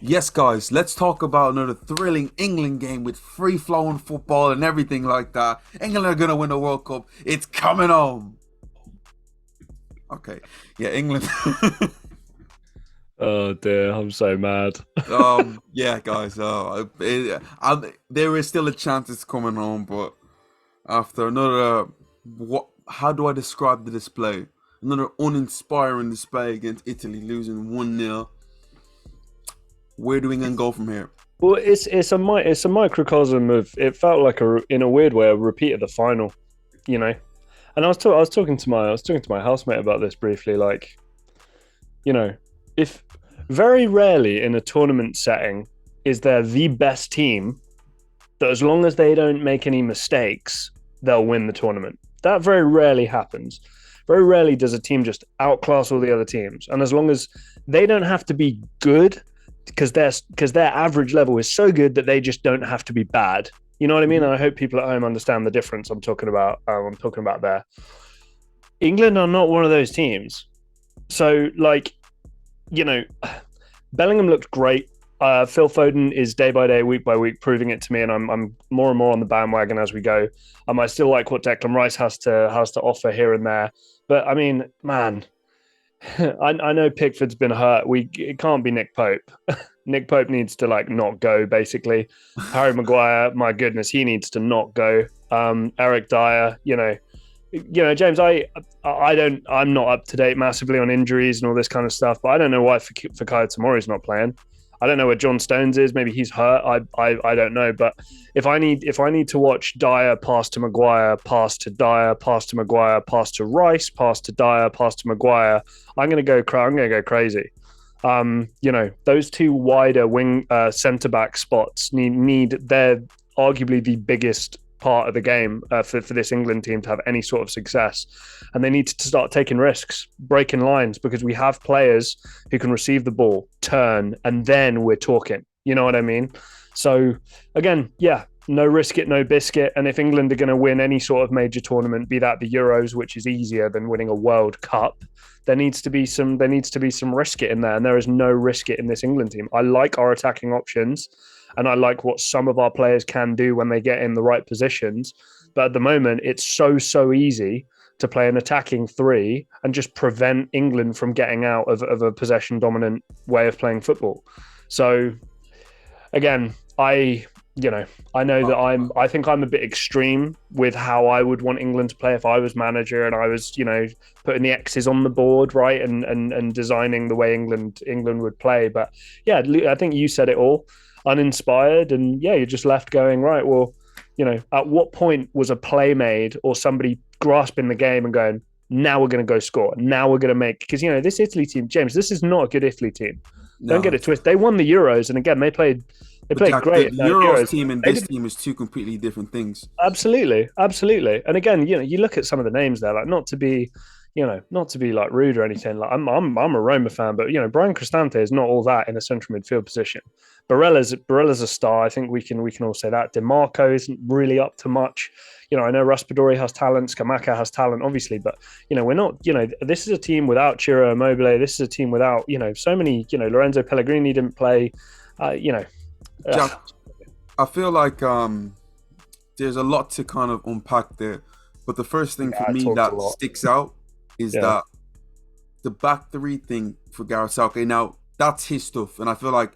Yes, guys, let's talk about another thrilling England game with free-flowing football and everything like that. England are gonna win the World Cup. It's coming home. Okay, yeah, England. Oh dear, I'm so mad. Yeah, guys. There is still a chance it's coming home, but after another, what? How do I describe the display? Another uninspiring display against Italy, losing 1-0. Where do England go from here? Well, it's a microcosm of it felt like in a weird way a repeat of the final, you know. And I was talking to my housemate about this briefly. Like, you know, if very rarely in a tournament setting is there the best team that as long as they don't make any mistakes, they'll win the tournament. That very rarely happens. Very rarely does a team just outclass all the other teams. And as long as they don't have to be good, because their average level is so good that they just don't have to be bad. You know what I mean? Mhm. And I hope people at home understand the difference I'm talking about. I'm talking about there. England are not one of those teams. So, like, you know, Bellingham looked great. Phil Foden is day by day, week by week, proving it to me, and I'm more and more on the bandwagon as we go. I still like what Declan Rice has to offer here and there, but I mean, man, I know Pickford's been hurt. It can't be Nick Pope. Nick Pope needs to like not go. Basically, Harry Maguire, my goodness, he needs to not go. Eric Dyer, James, I'm not up to date massively on injuries and all this kind of stuff, but I don't know why Fikayo Tomori's not playing. I don't know where John Stones is. Maybe he's hurt. I don't know. But if I need to watch Dyer pass to Maguire, pass to Dyer, pass to Maguire, pass to Rice, pass to Dyer, pass to Maguire, I'm gonna go. I'm gonna go crazy. Those two wider wing centre back spots need. They're arguably the biggest part of the game for this England team to have any sort of success. And they need to start taking risks, breaking lines, because we have players who can receive the ball, turn, and then we're talking. You know what I mean? So, again, yeah, no risk it, no biscuit. And if England are going to win any sort of major tournament, be that the Euros, which is easier than winning a World Cup, there needs to be some risk it in there. And there is no risk it in this England team. I like our attacking options and I like what some of our players can do when they get in the right positions. But at the moment, it's so easy to play an attacking three and just prevent England from getting out of a possession dominant way of playing football. So again, I know that I think I'm a bit extreme with how I would want England to play if I was manager and I was, putting the X's on the board, right, and designing the way England would play. But yeah, I think you said it all, uninspired, and yeah, you're just left going, right, well, at what point was a play made or somebody grasping the game and going, now we're going to go score, now we're going to make, because this Italy team, James, this is not a good Italy team. Don't No, get it twisted. They won the Euros, and again, they but played Jack, the great in the Euros Euros. team and They this did team is two completely different things. absolutely. And again, you look at some of the names there, like not to be like rude or anything. Like I'm a Roma fan, but Brian Cristante is not all that in a central midfield position. Barella's a star. I think we can all say that. Demarco isn't really up to much. I know Raspadori has talent, Scamacca has talent, obviously, but we're not. This is a team without Ciro Immobile. This is a team without so many. Lorenzo Pellegrini didn't play. Jack, I feel like there's a lot to kind of unpack there, but the first thing for I me talked a that lot. sticks out is Yeah. that the back three thing for Gareth Southgate. Now that's his stuff, and I feel like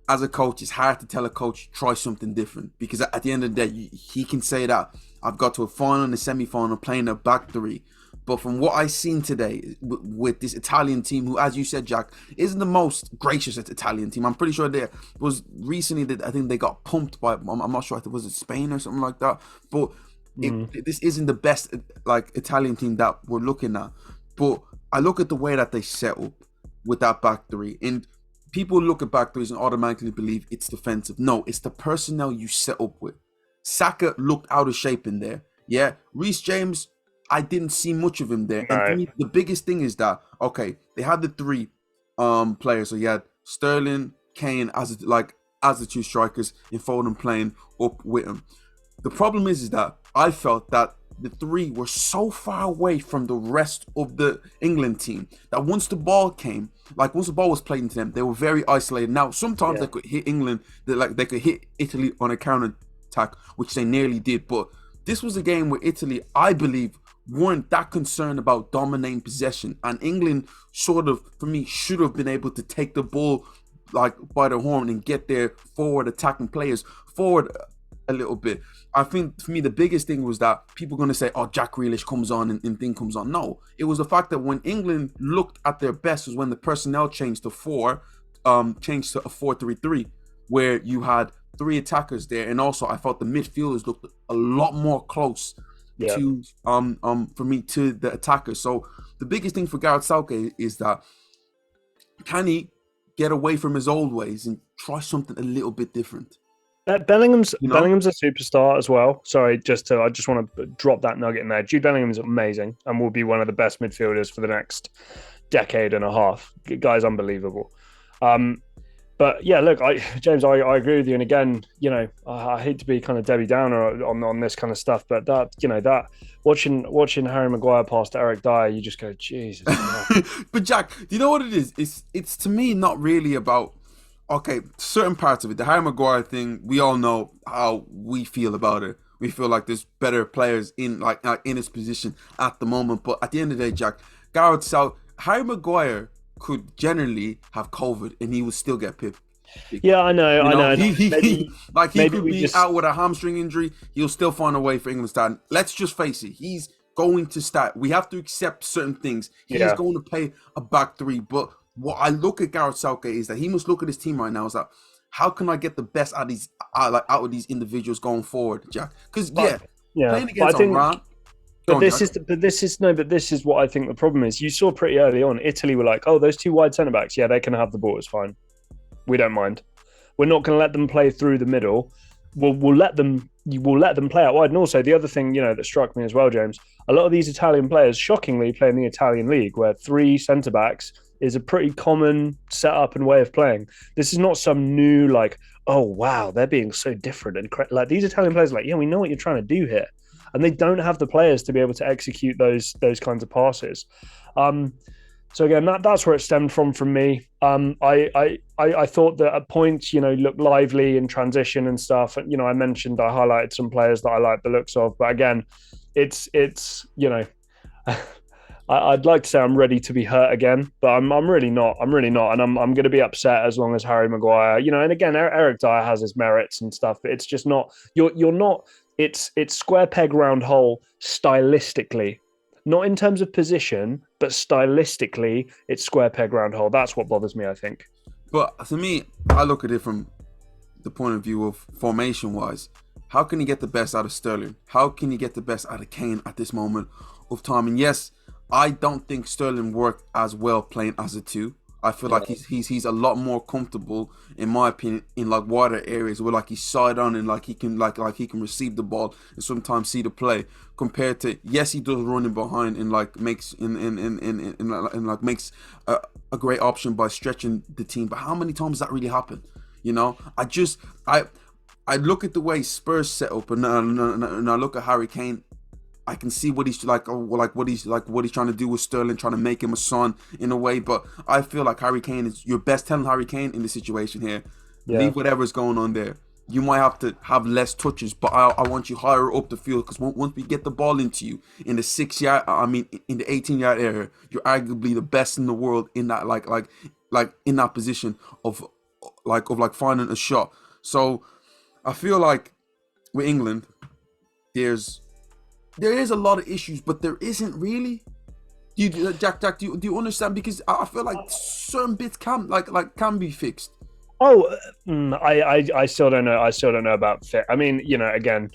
as a coach, it's hard to tell a coach try something different because at the end of the day, he can say that I've got to a final and a semi-final playing a back three. But from what I've seen today with this Italian team, who, as you said, Jack, isn't the most gracious Italian team. I'm pretty sure there was recently that I think they got pumped by. I'm not sure if it was Spain or something like that. But this isn't the best like Italian team that we're looking at. But I look at the way that they set up with that back three, and people look at back threes and automatically believe it's defensive. No, it's the personnel you set up with. Saka looked out of shape in there. Yeah, Reece James, I didn't see much of him there. And for No. me, the biggest thing is that okay, they had the three players. So you had Sterling, Kane as the two strikers, and Foden playing up with him. The problem is that I felt that the three were so far away from the rest of the England team that once the ball came, like once the ball was played into them, they were very isolated. Now sometimes Yeah. they could hit England, they could hit Italy on a counter attack, which they nearly did. But this was a game where Italy, I believe, weren't that concerned about dominating possession, and England sort of, for me, should have been able to take the ball like by the horn and get their forward attacking players forward a little bit. I think for me the biggest thing was that people are going to say, "Oh, Jack Grealish comes on and thing comes on." No, it was the fact that when England looked at their best was when the personnel changed to changed to a 4-3-3, where you had three attackers there, and also I felt the midfielders looked a lot more close Yeah. to for me to the attackers. So the biggest thing for Gareth Southgate is that can he get away from his old ways and try something a little bit different? Bellingham's You know? Bellingham's a superstar as well. Sorry, I just want to drop that nugget in there. Jude Bellingham's amazing and will be one of the best midfielders for the next decade and a half. Guy's unbelievable. But yeah, look, James, I agree with you. And again, you know, I hate to be kind of Debbie Downer on this kind of stuff, but that watching Harry Maguire pass to Eric Dyer, you just go, Jesus. But Jack, do you know what it is? It's to me not really about, okay, certain parts of it. The Harry Maguire thing, we all know how we feel about it. We feel like there's better players in in his position at the moment. But at the end of the day, Jack, Harry Maguire could generally have COVID and he would still get pipped. Yeah, I know. He could be just out with a hamstring injury. He'll still find a way for England to start. Let's just face it, he's going to start. We have to accept certain things. He's going to play a back three. But what I look at Gareth Southgate is that he must look at his team right now. Is that how can I get the best out of these individuals going forward, Jack? Because playing against Iran. But this is what I think the problem is. You saw pretty early on, Italy were like, "Oh, those two wide centre backs, yeah, they can have the ball. It's fine. We don't mind. We're not going to let them play through the middle. We'll let them play out wide." And also the other thing, you know, that struck me as well, James, a lot of these Italian players, shockingly, play in the Italian league, where three centre backs is a pretty common setup and way of playing. This is not some new like, oh wow, they're being so different and like these Italian players are like, yeah, we know what you're trying to do here. And they don't have the players to be able to execute those kinds of passes. So again, that's where it stemmed from me. I thought that at points, you know, looked lively in transition and stuff. You know, I highlighted some players that I like the looks of, but again, it's you know, I'd like to say I'm ready to be hurt again, but I'm really not. I'm really not, and I'm going to be upset as long as Harry Maguire, you know. And again, Eric Dyer has his merits and stuff, but it's just not. You're not. It's square peg round hole stylistically, not in terms of position, but stylistically, it's square peg round hole. That's what bothers me, I think. But to me, I look at it from the point of view of formation wise. How can you get the best out of Sterling? How can you get the best out of Kane at this moment of time? And yes, I don't think Sterling worked as well playing as a two. I feel like he's a lot more comfortable, in my opinion, in like wider areas where like he's side on and like he can he can receive the ball and sometimes see the play. Compared to he does running behind and like makes makes a great option by stretching the team. But how many times does that really happen? You know, I look at the way Spurs set up and I look at Harry Kane. I can see what he's what he's trying to do with Sterling, trying to make him a son in a way. But I feel like Harry Kane is your best telling Harry Kane in the situation here. Yeah. Leave whatever's going on there. You might have to have less touches, but I want you higher up the field because once we get the ball into you in the 6-yard, in the 18-yard area, you're arguably the best in the world in that like in that position of finding a shot. So I feel like with England, there is a lot of issues, but there isn't really. Jack, do you understand? Because I feel like certain bits can be fixed. Oh, I still don't know. I still don't know about fit. I mean, you know, again,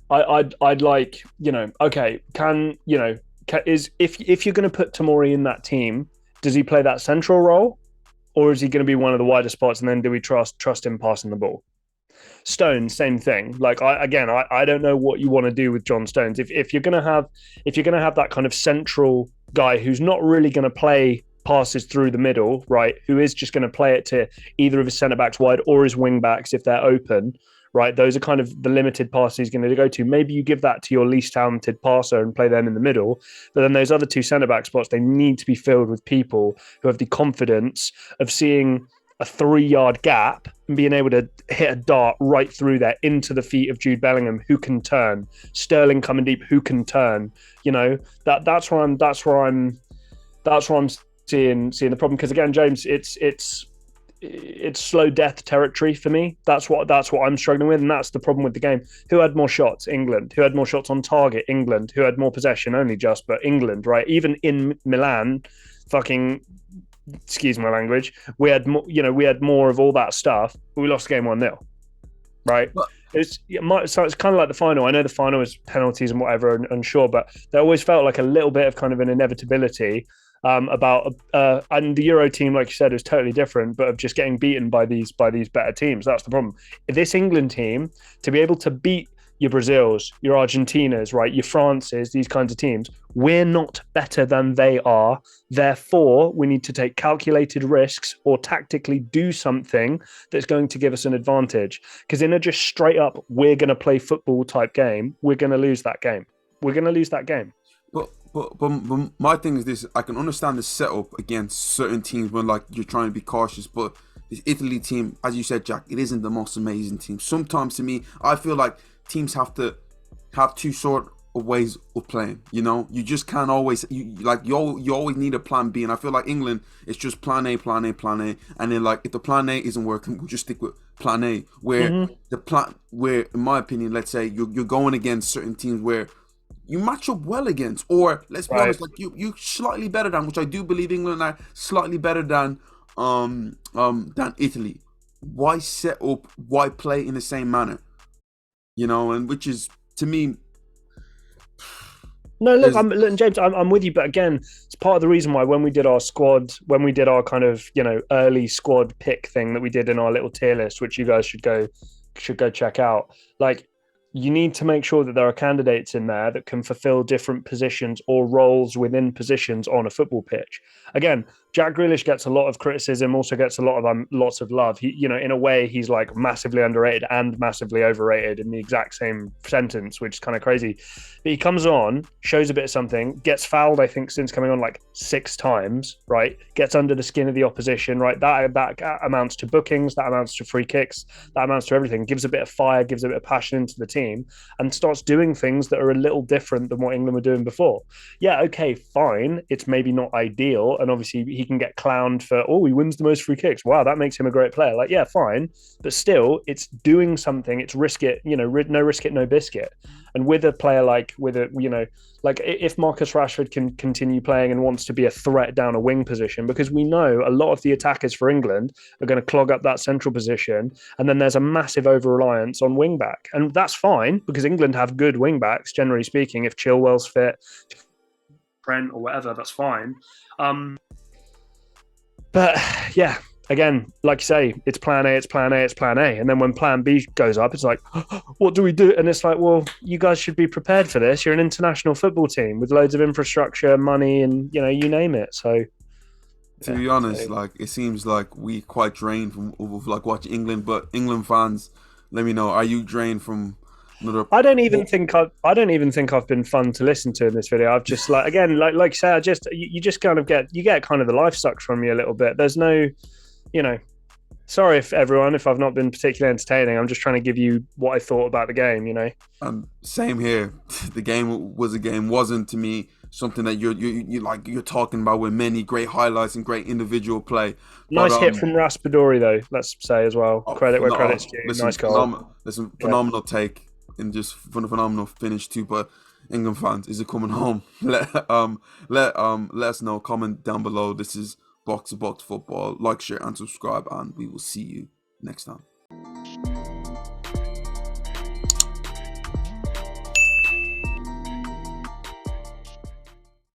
I'd like, you know, okay, if you're going to put Tomori in that team, does he play that central role, or is he going to be one of the wider spots? And then do we trust him passing the ball? Stones, same thing. Like I don't know what you want to do with John Stones. If you're gonna have that kind of central guy who's not really going to play passes through the middle, right? Who is just going to play it to either of his centre backs wide or his wing backs if they're open, right? Those are kind of the limited passes he's going to go to. Maybe you give that to your least talented passer and play them in the middle. But then those other two centre-back spots, they need to be filled with people who have the confidence of seeing a 3-yard gap and being able to hit a dart right through there into the feet of Jude Bellingham, who can turn. Sterling coming deep, who can turn. That's where I'm seeing the problem. Because again, James, it's slow death territory for me. That's what I'm struggling with, and that's the problem with the game. Who had more shots? England. Who had more shots on target? England. Who had more possession? Only just, but England, right? Even in Milan, fucking, excuse my language, we had more of all that stuff, but we lost the game 1-0, right? But So it's kind of like the final. I know the final is penalties and whatever, and sure, but there always felt like a little bit of kind of an inevitability about and the Euro team, like you said, is totally different, but of just getting beaten by these better teams. That's the problem. This England team, to be able to beat your Brazils, your Argentinas, right, your Frances, these kinds of teams, we're not better than they are. Therefore, we need to take calculated risks or tactically do something that's going to give us an advantage. Because in a just straight up, we're going to play football type game, we're going to lose that game. But my thing is this: I can understand the setup against certain teams when like you're trying to be cautious, but this Italy team, as you said, Jack, it isn't the most amazing team. Sometimes, to me, I feel like teams have to have two sort of ways of playing. You just can't always you always need a plan B, and I feel like England, it's just plan A, and then like if the plan A isn't working, we'll just stick with plan A. Where in my opinion, let's say you're going against certain teams where you match up well against, or let's be honest, like you slightly better than, which I do believe England are slightly better than Italy. Why set up? Why play in the same manner? And which is, to me. No, look, James, I'm with you, but again, it's part of the reason why when we did our kind of early squad pick thing that we did in our little tier list, which you guys should go check out, like. You need to make sure that there are candidates in there that can fulfill different positions or roles within positions on a football pitch. Again, Jack Grealish gets a lot of criticism, also gets a lot of lots of love. He, in a way, he's like massively underrated and massively overrated in the exact same sentence, which is kind of crazy. But he comes on, shows a bit of something, gets fouled, I think, since coming on like 6 times, right? Gets under the skin of the opposition, right? That amounts to bookings, that amounts to free kicks, that amounts to everything. Gives a bit of fire, gives a bit of passion into the team, and starts doing things that are a little different than what England were doing before. Yeah, okay, fine. It's maybe not ideal, and obviously he can get clowned for, he wins the most free kicks. Wow, that makes him a great player. Like, yeah, fine, but still, it's doing something. It's risk it, no risk it, no biscuit. And with a player like if Marcus Rashford can continue playing and wants to be a threat down a wing position, because we know a lot of the attackers for England are going to clog up that central position, and then there's a massive over-reliance on wing-back. And that's fine, because England have good wing-backs, generally speaking. If Chilwell's fit, Trent or whatever, that's fine. But yeah, again, like you say, it's plan A. And then when plan B goes up, it's like, what do we do? And it's like, well, you guys should be prepared for this. You're an international football team with loads of infrastructure, money, and, you name it. So, to be honest, like, it seems like we quite drained from like watching England, but England fans, let me know, are you drained from another? I don't even think I've been fun to listen to in this video. I've just like you say, you just kind of get kind of the life sucked from you a little bit. There's no, sorry if I've not been particularly entertaining. I'm just trying to give you what I thought about the game. Same here. The game was a game. Wasn't, to me, something that you're talking about with many great highlights and great individual play. Nice hit from Raspadori, though. Let's say as well. Credit where credit's due. Nice goal. Phenomenal take and just phenomenal finish too. But England fans, is it coming home? Let us know. Comment down below. This is Box to Box Football. Like, share, and subscribe, and we will see you next time.